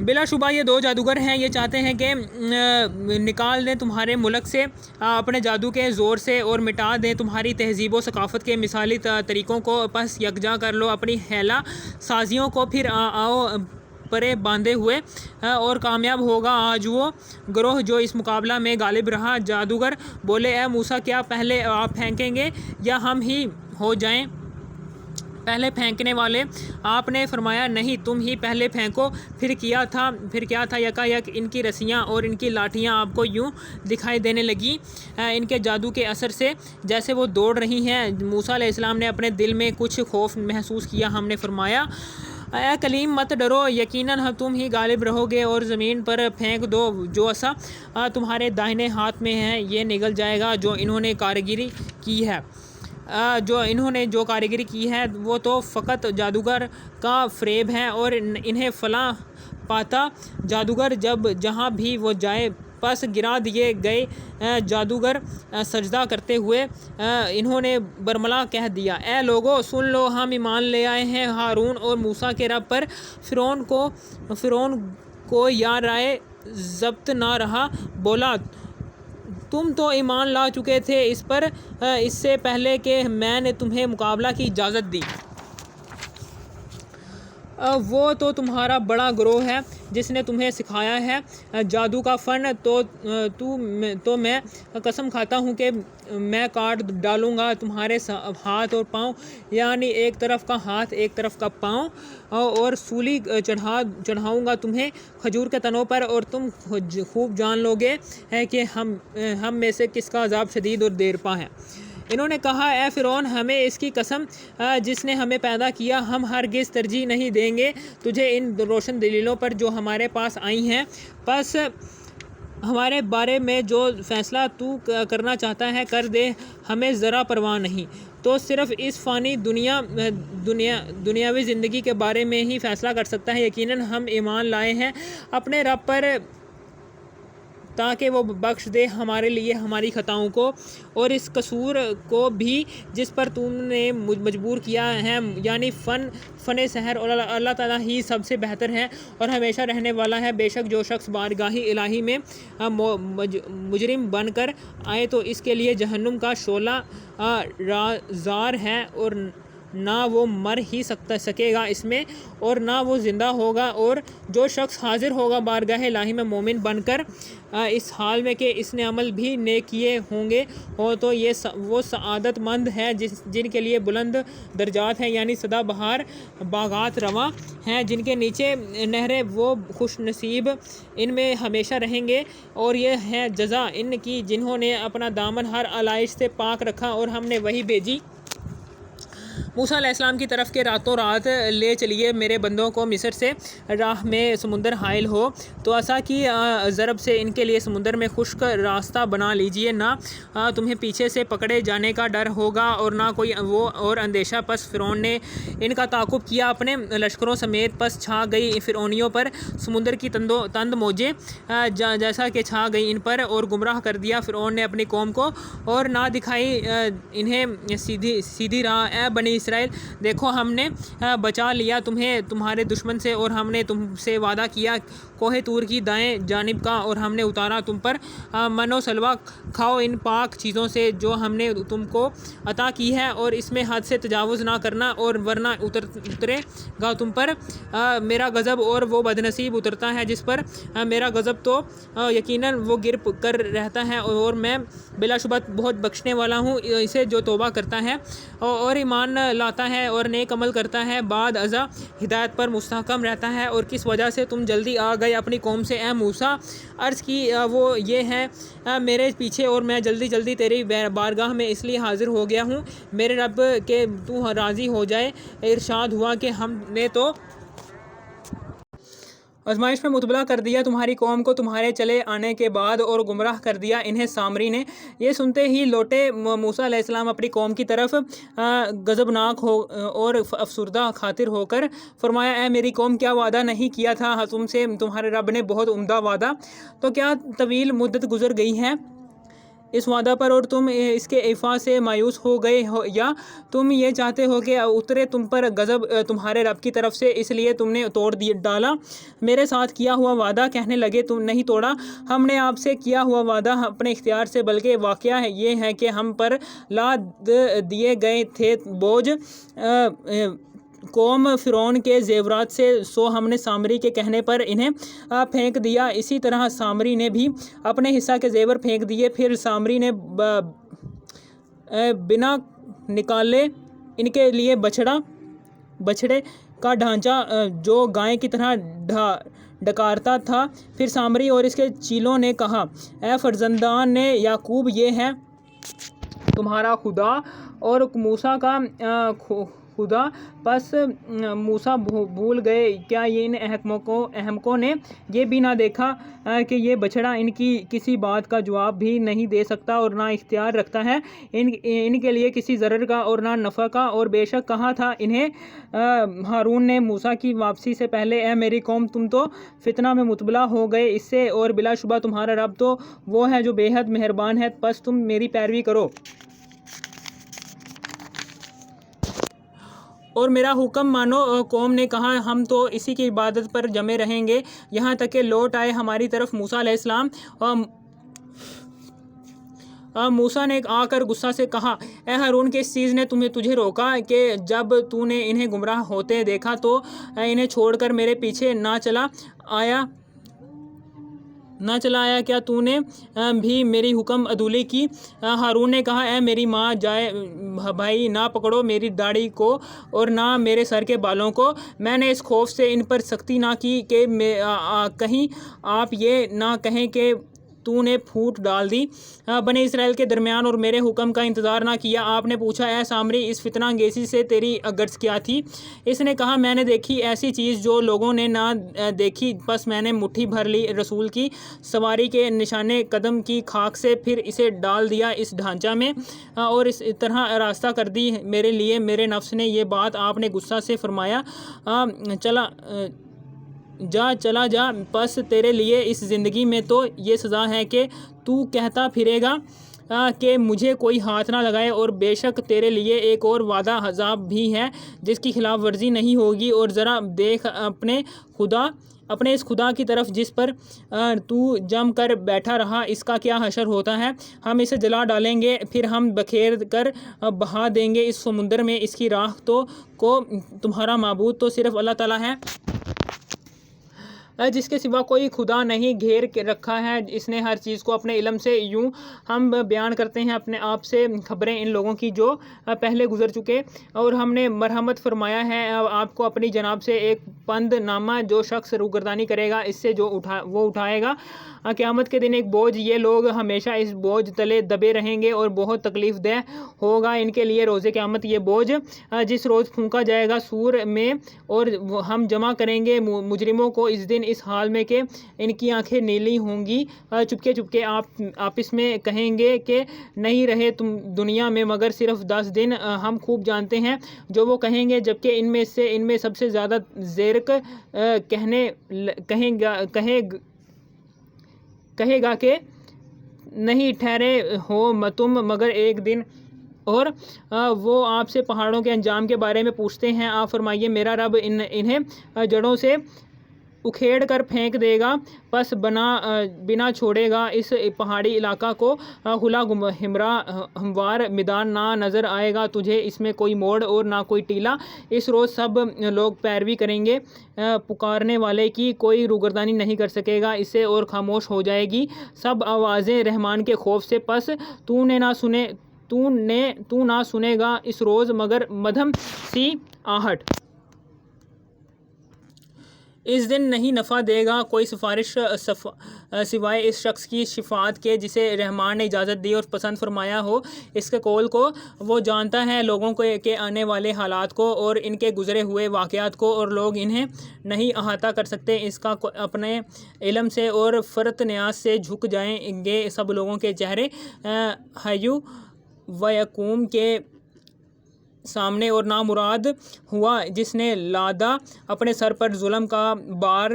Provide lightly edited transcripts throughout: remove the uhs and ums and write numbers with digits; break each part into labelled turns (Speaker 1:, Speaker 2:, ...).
Speaker 1: بلا شبہ یہ دو جادوگر ہیں، یہ چاہتے ہیں کہ نکال دیں تمہارے ملک سے اپنے جادو کے زور سے اور مٹا دیں تمہاری تہذیب و ثقافت کے مثالی طریقوں کو، پس یکجا کر لو اپنی حیلہ سازیوں کو، پھر آؤ پرے باندھے ہوئے اور کامیاب ہوگا آج وہ گروہ جو اس مقابلہ میں غالب رہا۔ جادوگر بولے، اے موسیٰ، کیا پہلے آپ پھینکیں گے یا ہم ہی ہو جائیں پہلے پھینکنے والے؟ آپ نے فرمایا، نہیں، تم ہی پہلے پھینکو۔ پھر کیا تھا یکا یک ان کی رسیاں اور ان کی لاٹھیاں آپ کو یوں دکھائی دینے لگیں ان کے جادو کے اثر سے جیسے وہ دوڑ رہی ہیں۔ موسیٰ علیہ السلام نے اپنے دل میں کچھ خوف محسوس کیا۔ ہم نے فرمایا، اے کلیم، مت ڈرو، یقیناً تم ہی غالب رہو گے، اور زمین پر پھینک دو جو عصا تمہارے دائیں ہاتھ میں ہے، یہ نگل جائے گا۔ جو انہوں نے کاریگری کی ہے وہ تو فقط جادوگر کا فریب ہے، اور انہیں فلاں پاتا جادوگر جہاں بھی وہ جائے پس گرا دیے گئے۔ جادوگر سجدہ کرتے ہوئے انہوں نے برملا کہہ دیا، اے لوگو، سن لو، ہم ایمان لے آئے ہیں ہارون اور موسیٰ کے رب پر۔ فرعون کو یا رائے ضبط نہ رہا، بولا، تم تو ایمان لا چکے تھے اس پر اس سے پہلے کہ میں نے تمہیں مقابلہ کی اجازت دی۔ وہ تو تمہارا بڑا گروہ ہے جس نے تمہیں سکھایا ہے جادو کا فن، تو میں قسم کھاتا ہوں کہ میں کاٹ ڈالوں گا تمہارے ہاتھ اور پاؤں، یعنی ایک طرف کا ہاتھ ایک طرف کا پاؤں، اور سولی چڑھاؤں گا تمہیں کھجور کے تنوں پر، اور تم خوب جان لو گے کہ ہم میں سے کس کا عذاب شدید اور دیرپا ہے۔ انہوں نے کہا، اے فرعون، ہمیں اس کی قسم جس نے ہمیں پیدا کیا، ہم ہرگز ترجیح نہیں دیں گے تجھے ان روشن دلیلوں پر جو ہمارے پاس آئی ہیں، پس ہمارے بارے میں جو فیصلہ تو کرنا چاہتا ہے کر دے، ہمیں ذرا پرواہ نہیں۔ تو صرف اس فانی دنیاوی زندگی کے بارے میں ہی فیصلہ کر سکتا ہے۔ یقیناً ہم ایمان لائے ہیں اپنے رب پر تاکہ وہ بخش دے ہمارے لیے ہماری خطاؤں کو اور اس قصور کو بھی جس پر تم نے مجبور کیا ہے، یعنی فن سحر، اور اللہ تعالیٰ ہی سب سے بہتر ہے اور ہمیشہ رہنے والا ہے۔ بے شک جو شخص بارگاہ الہی میں مجرم بن کر آئے تو اس کے لیے جہنم کا شعلہ رازدار ہے، اور نہ وہ مر ہی سکے گا اس میں اور نہ وہ زندہ ہوگا۔ اور جو شخص حاضر ہوگا بارگاہ الہی میں مومن بن کر اس حال میں کہ اس نے عمل بھی نیک کیے ہوں گے تو وہ سعادت مند ہے جن کے لیے بلند درجات ہیں، یعنی سدا بہار باغات رواں ہیں جن کے نیچے نہریں، وہ خوش نصیب ان میں ہمیشہ رہیں گے۔ اور یہ ہے جزا ان کی جنہوں نے اپنا دامن ہر آلائش سے پاک رکھا، اور ہم نے وحی بھیجی موسیٰ علیہ السلام کی طرف کہ راتوں رات لے چلیے میرے بندوں کو مصر سے، راہ میں سمندر حائل ہو تو عصا کی ضرب سے ان کے لیے سمندر میں خشک راستہ بنا لیجیے، نہ تمہیں پیچھے سے پکڑے جانے کا ڈر ہوگا اور نہ کوئی وہ اور اندیشہ۔ پس فرعون نے ان کا تعاقب کیا اپنے لشکروں سمیت، پس چھا گئی فرعونیوں پر سمندر کی تند موجیں جیسا کہ چھا گئی ان پر، اور گمراہ کر دیا فرعون نے اپنی قوم کو اور نہ دکھائی انہیں سیدھی راہ۔ اے بنی اسرائیل، دیکھو، ہم نے بچا لیا تمہیں تمہارے دشمن سے، اور ہم نے تم سے وعدہ کیا کوہ طور کی دائیں جانب کا، اور ہم نے اتارا تم پر من و سلوہ، کھاؤ ان پاک چیزوں سے جو ہم نے تم کو عطا کی ہے، اور اس میں حد سے تجاوز نہ کرنا، اور ورنہ اترے گا تم پر میرا غضب، اور وہ بدنصیب اترتا ہے جس پر میرا غضب، تو یقیناً وہ گر کر رہتا ہے، اور میں بلا شبہ بہت بخشنے والا ہوں اسے جو توبہ کرتا ہے اور ایمان لاتا ہے اور نیک عمل کرتا ہے، بعد ازاں ہدایت پر مستحکم رہتا ہے۔ اور کس وجہ سے تم جلدی آ گئے اپنی قوم سے اے موسیٰ؟ عرض کی وہ یہ ہے میرے پیچھے، اور میں جلدی تیری بارگاہ میں اس لیے حاضر ہو گیا ہوں میرے رب کہ تو راضی ہو جائے۔ ارشاد ہوا کہ ہم نے تو آزمائش میں مبتلا کر دیا تمہاری قوم کو تمہارے چلے آنے کے بعد، اور گمراہ کر دیا انہیں سامری نے۔ یہ سنتے ہی لوٹے موسیٰ علیہ السلام اپنی قوم کی طرف غضبناک اور افسردہ خاطر ہو کر فرمایا، اے میری قوم، کیا وعدہ نہیں کیا تھا تم سے تمہارے رب نے بہت عمدہ وعدہ؟ تو کیا طویل مدت گزر گئی ہے اس وعدہ پر اور تم اس کے ایفا سے مایوس ہو گئے ہو، یا تم یہ چاہتے ہو کہ اترے تم پر غضب تمہارے رب کی طرف سے، اس لیے تم نے توڑ ڈالا میرے ساتھ کیا ہوا وعدہ؟ کہنے لگے تم نہیں توڑا ہم نے آپ سے کیا ہوا وعدہ اپنے اختیار سے، بلکہ واقعہ یہ ہے کہ ہم پر لاد دیے گئے تھے بوجھ قوم فرعون کے زیورات سے، سو ہم نے سامری کے کہنے پر انہیں پھینک دیا۔ اسی طرح سامری نے بھی اپنے حصہ کے زیور پھینک دیے۔ پھر سامری نے بنا نکالے ان کے لیے بچھڑے کا ڈھانچہ جو گائے کی طرح ڈکارتا تھا۔ پھر سامری اور اس کے چیلوں نے کہا، اے فرزندان یعقوب، یہ ہے تمہارا خدا اور موسیٰ کا خدا۔ پس موسیٰ بھول گئے، کیا ان احمقوں نے یہ بھی نہ دیکھا کہ یہ بچڑا ان کی کسی بات کا جواب بھی نہیں دے سکتا اور نہ اختیار رکھتا ہے ان کے لیے کسی ضرر کا اور نہ نفع کا؟ اور بے شک کہا تھا انہیں ہارون نے موسیٰ کی واپسی سے پہلے، اے میری قوم، تم تو فتنہ میں مبتلا ہو گئے اس سے، اور بلا شبہ تمہارا رب تو وہ ہے جو بے حد مہربان ہے، پس تم میری پیروی کرو اور میرا حکم مانو۔ قوم نے کہا، ہم تو اسی کی عبادت پر جمے رہیں گے یہاں تک کہ لوٹ آئے ہماری طرف موسیٰ علیہ السلام۔ موسیٰ نے آ کر غصہ سے کہا، اے ہارون، کس چیز نے تجھے روکا کہ جب تو نے انہیں گمراہ ہوتے دیکھا تو انہیں چھوڑ کر میرے پیچھے نہ چلا آیا؟ کیا تو نے بھی میری حکم عدولی کی؟ ہارون نے کہا، اے میری ماں جائے بھائی، نہ پکڑو میری داڑھی کو اور نہ میرے سر کے بالوں کو۔ میں نے اس خوف سے ان پر سختی نہ کی کہ کہیں آپ یہ نہ کہیں کہ تو نے پھوٹ ڈال دی۔ بنی اسرائیل کے درمیان اور میرے حکم کا انتظار نہ کیا۔ آپ نے پوچھا، اے سامری، اس فتنہ انگیزی سے تیری غرض کیا تھی؟ اس نے کہا، میں نے دیکھی ایسی چیز جو لوگوں نے نہ دیکھی، بس میں نے مٹھی بھر لی رسول کی سواری کے نشانے قدم کی خاک سے، پھر اسے ڈال دیا اس ڈھانچہ میں اور اس طرح راستہ کر دی میرے لیے میرے نفس نے یہ بات۔ آپ نے غصہ سے فرمایا، چلا جا، پس تیرے لیے اس زندگی میں تو یہ سزا ہے کہ تو کہتا پھرے گا کہ مجھے کوئی ہاتھ نہ لگائے، اور بے شک تیرے لیے ایک اور وعدہ عذاب بھی ہے جس کی خلاف ورزی نہیں ہوگی۔ اور ذرا دیکھ اپنے اس خدا کی طرف جس پر تو جم کر بیٹھا رہا، اس کا کیا حشر ہوتا ہے؟ ہم اسے جلا ڈالیں گے، پھر ہم بکھیر کر بہا دیں گے اس سمندر میں۔ اس کی راہ کو تمہارا معبود تو صرف اللہ تعالیٰ ہے جس کے سوا کوئی خدا نہیں۔ گھیر کے رکھا ہے اس نے ہر چیز کو اپنے علم سے۔ یوں ہم بیان کرتے ہیں اپنے آپ سے خبریں ان لوگوں کی جو پہلے گزر چکے، اور ہم نے مرحمت فرمایا ہے آپ کو اپنی جناب سے ایک پند نامہ۔ جو شخص روگردانی کرے گا اس سے وہ اٹھائے گا قیامت کے دن ایک بوجھ۔ یہ لوگ ہمیشہ اس بوجھ تلے دبے رہیں گے اور بہت تکلیف دہ ہوگا ان کے لیے روز قیامت یہ بوجھ، جس روز پھونکا جائے گا سور میں اور ہم جمع کریں گے مجرموں کو اس دن اس حال میں کہ ان کی آنکھیں نیلی ہوں گی۔ چپکے آپس میں کہیں گے کہ نہیں رہے تم دنیا میں مگر صرف 10 دن، ہم خوب جانتے ہیں جو وہ کہیں گے، جبکہ ان میں سب سے زیادہ زیرک کہے گا کہ نہیں ٹھہرے ہو تم مگر ایک دن۔ اور وہ آپ سے پہاڑوں کے انجام کے بارے میں پوچھتے ہیں، آپ فرمائیے میرا رب انہیں جڑوں سے اکھیڑ کر پھینک دے گا، پس بنا چھوڑے گا اس پہاڑی علاقہ کو کھلا ہموار میدان نہ نظر آئے گا تجھے اس میں کوئی موڑ اور نہ کوئی ٹیلا۔ اس روز سب لوگ پیروی کریں گے پکارنے والے کی، کوئی روگردانی نہیں کر سکے گا اس سے اور خاموش ہو جائے گی سب آوازیں رحمان کے خوف سے۔ پس تو نہ سنے گا اس روز مگر مدھم سی آہٹ۔ اس دن نہیں نفع دے گا کوئی سفارش سوائے اس شخص کی شفاعت کے جسے رحمان نے اجازت دی اور پسند فرمایا ہو اس کے قول کو۔ وہ جانتا ہے لوگوں کے آنے والے حالات کو اور ان کے گزرے ہوئے واقعات کو، اور لوگ انہیں نہیں احاطہ کر سکتے اس کا اپنے علم سے، اور فرت نیاز سے جھک جائیں گے سب لوگوں کے چہرے۔ حیو و یقوم کے سامنے اور نامراد ہوا جس نے لادا اپنے سر پر ظلم کا بار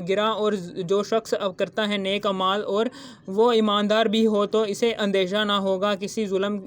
Speaker 1: گرا، اور جو شخص کرتا ہے نیک اعمال اور وہ ایماندار بھی ہو تو اسے اندیشہ نہ ہوگا کسی ظلم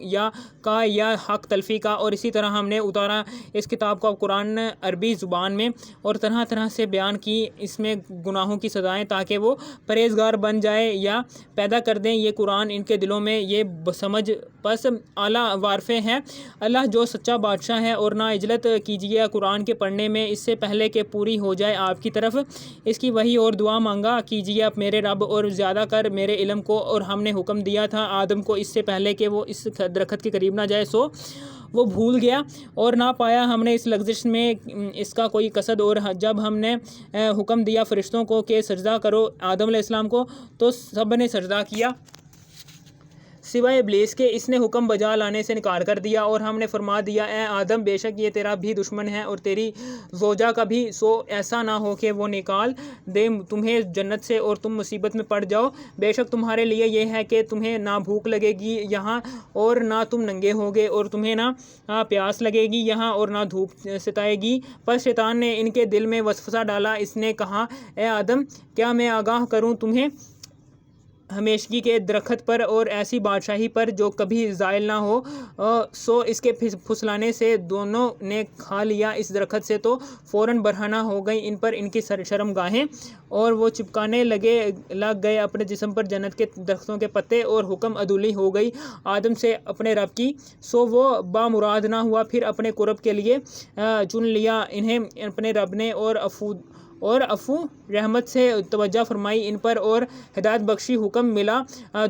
Speaker 1: کا یا حق تلفی کا۔ اور اسی طرح ہم نے اتارا اس کتاب کو قرآن عربی زبان میں اور طرح طرح سے بیان کی اس میں گناہوں کی سزائیں تاکہ وہ پرہیزگار بن جائے یا پیدا کر دیں یہ قرآن ان کے دلوں میں یہ سمجھ۔ پس اعلیٰ وارفے ہیں اللہ جو سچا بادشاہ ہے، اور نہ عجلت کیجیے قرآن کے پڑھنے میں اس سے پہلے کہ پوری ہو جائے آپ کی طرف اس کی وحی، اور دعا مانگا کیجیے اب میرے رب اور زیادہ کر میرے علم کو۔ اور ہم نے حکم دیا تھا آدم کو اس سے پہلے کہ وہ اس درخت کے قریب نہ جائے، سو وہ بھول گیا اور نہ پایا ہم نے اس لغزش میں اس کا کوئی قصد۔ اور جب ہم نے حکم دیا فرشتوں کو کہ سجدہ کرو آدم علیہ السلام کو تو سب نے سجدہ کیا سوائے ابلیس کے، اس نے حکم بجا لانے سے انکار کر دیا۔ اور ہم نے فرما دیا اے آدم بے شک یہ تیرا بھی دشمن ہے اور تیری زوجہ کا بھی، سو ایسا نہ ہو کہ وہ نکال دے تمہیں جنت سے اور تم مصیبت میں پڑ جاؤ۔ بے شک تمہارے لیے یہ ہے کہ تمہیں نہ بھوک لگے گی یہاں اور نہ تم ننگے ہوگے، اور تمہیں نہ پیاس لگے گی یہاں اور نہ دھوپ ستائے گی۔ پس شیطان نے ان کے دل میں وسوسہ ڈالا، اس نے کہا اے آدم کیا میں آگاہ کروں تمہیں ہمیشگی کے درخت پر اور ایسی بادشاہی پر جو کبھی زائل نہ ہو۔ سو اس کے پھسلانے سے دونوں نے کھا لیا اس درخت سے تو فوراً برہنہ ہو گئی ان پر ان کی شرم گاہیں، اور وہ چپکانے لگ گئے اپنے جسم پر جنت کے درختوں کے پتے، اور حکم عدولی ہو گئی آدم سے اپنے رب کی، سو وہ بامراد نہ ہوا۔ پھر اپنے قرب کے لیے چن لیا انہیں اپنے رب نے، اور عفو رحمت سے توجہ فرمائی ان پر اور ہدایت بخشی، حکم ملا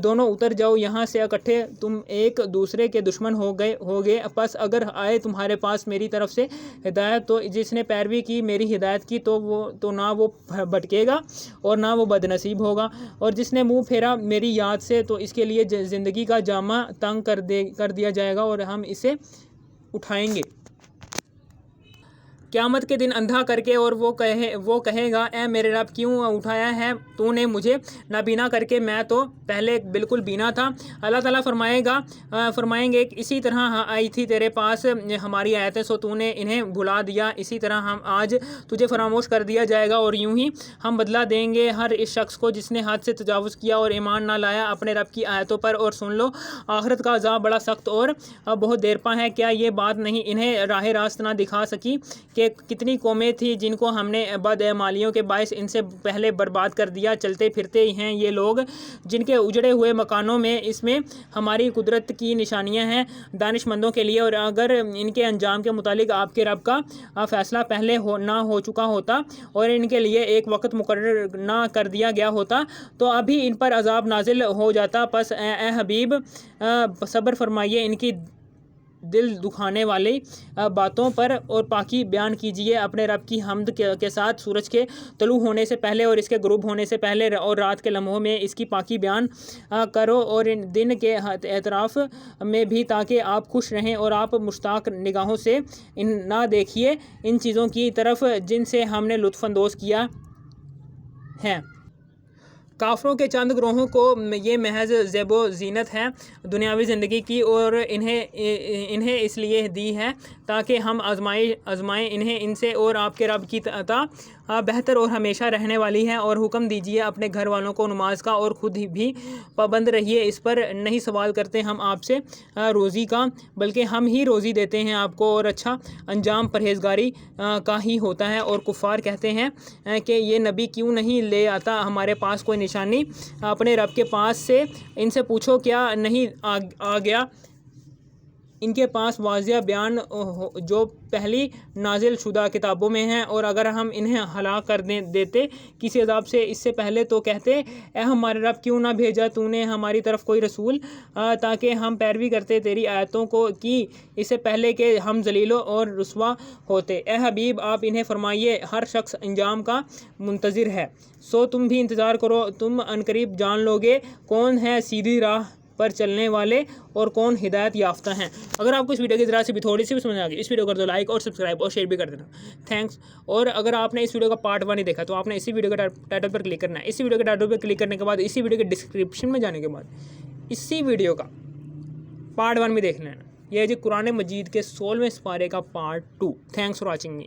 Speaker 1: دونوں اتر جاؤ یہاں سے اکٹھے، تم ایک دوسرے کے دشمن ہو گئے۔ پس اگر آئے تمہارے پاس میری طرف سے ہدایت تو جس نے پیروی کی میری ہدایت کی تو نہ وہ بھٹکے گا اور نہ وہ بدنصیب ہوگا، اور جس نے منہ پھیرا میری یاد سے تو اس کے لیے زندگی کا جامہ تنگ کر دیا جائے گا اور ہم اسے اٹھائیں گے قیامت کے دن اندھا کر کے، اور وہ کہے گا اے میرے رب کیوں اٹھایا ہے تو نے مجھے نابینا کر کے، میں تو پہلے بالکل بینا تھا۔ اللہ تعالیٰ فرمائیں گے اسی طرح آئی تھی تیرے پاس ہماری آیتیں سو تو نے انہیں بھلا دیا، اسی طرح ہم آج تجھے فراموش کر دیا جائے گا، اور یوں ہی ہم بدلہ دیں گے ہر اس شخص کو جس نے حد سے تجاوز کیا اور ایمان نہ لایا اپنے رب کی آیتوں پر۔ اور سن لو آخرت کا عذاب بڑا سخت اور بہت دیر پا ہے، کیا یہ بات نہیں انہیں راہ راست نہ دکھا سکی کہ کتنی قومیں تھیں جن کو ہم نے بد اعمالیوں کے باعث ان سے پہلے برباد کر دیا، چلتے پھرتے ہیں یہ لوگ جن کے اجڑے ہوئے مکانوں میں، اس میں ہماری قدرت کی نشانیاں ہیں دانش مندوں کے لیے۔ اور اگر ان کے انجام کے متعلق آپ کے رب کا فیصلہ پہلے نہ ہو چکا ہوتا اور ان کے لیے ایک وقت مقرر نہ کر دیا گیا ہوتا تو ابھی ان پر عذاب نازل ہو جاتا۔ پس اے حبیب صبر فرمائیے ان کی دل دکھانے والی باتوں پر اور پاکی بیان کیجیے اپنے رب کی حمد کے ساتھ، سورج کے طلوع ہونے سے پہلے اور اس کے غروب ہونے سے پہلے اور رات کے لمحوں میں اس کی پاکی بیان کرو، اور دن کے اطراف میں بھی تاکہ آپ خوش رہیں اور آپ مشتاق نگاہوں سے نہ دیکھیے ان چیزوں کی طرف جن سے ہم نے لطف اندوز کیا ہے۔ کافروں کے چند گروہوں کو یہ محض زیب و زینت ہے دنیاوی زندگی کی، اور انہیں اس لیے دی ہے تاکہ ہم آزمائیں انہیں ان سے، اور آپ کے رب کی عطا بہتر اور ہمیشہ رہنے والی ہے۔ اور حکم دیجیے اپنے گھر والوں کو نماز کا اور خود بھی پابند رہیے، اس پر نہیں سوال کرتے ہم آپ سے روزی کا بلکہ ہم ہی روزی دیتے ہیں آپ کو، اور اچھا انجام پرہیزگاری کا ہی ہوتا ہے۔ اور کفار کہتے ہیں کہ یہ نبی کیوں نہیں لے آتا ہمارے پاس کوئی نشانی اپنے رب کے پاس سے، ان سے پوچھو کیا نہیں آ گیا ان کے پاس واضح بیان جو پہلی نازل شدہ کتابوں میں ہیں، اور اگر ہم انہیں ہلاک کر دیتے کسی عذاب سے اس سے پہلے تو کہتے اے ہمارے رب کیوں نہ بھیجا تو نے ہماری طرف کوئی رسول تاکہ ہم پیروی کرتے تیری آیتوں کی اس سے پہلے کہ ہم ذلیل اور رسوا ہوتے۔ اے حبیب آپ انہیں فرمائیے ہر شخص انجام کا منتظر ہے، سو تم بھی انتظار کرو، تم عنقریب جان لوگے کون ہے سیدھی راہ پر چلنے والے اور کون ہدایت یافتہ ہیں۔ اگر آپ کو اس ویڈیو کی ذرا سی بھی تھوڑی سی بھی سمجھ آ گئی اس ویڈیو کو کر دو لائک اور سبسکرائب اور شیئر بھی کر دینا، تھینکس۔ اور اگر آپ نے اس ویڈیو کا پارٹ 1 نہیں دیکھا تو آپ نے اسی ویڈیو کے ٹائٹل پر کلک کرنا ہے، اسی ویڈیو کے ٹائٹل پر کلک کرنے کے بعد اسی ویڈیو کے ڈسکرپشن میں جانے کے بعد اسی ویڈیو کا پارٹ 1 بھی دیکھ لینا۔ یہ جی قرآن مجید کے 16ویں سپارے کا part 2. Thanks for watching me.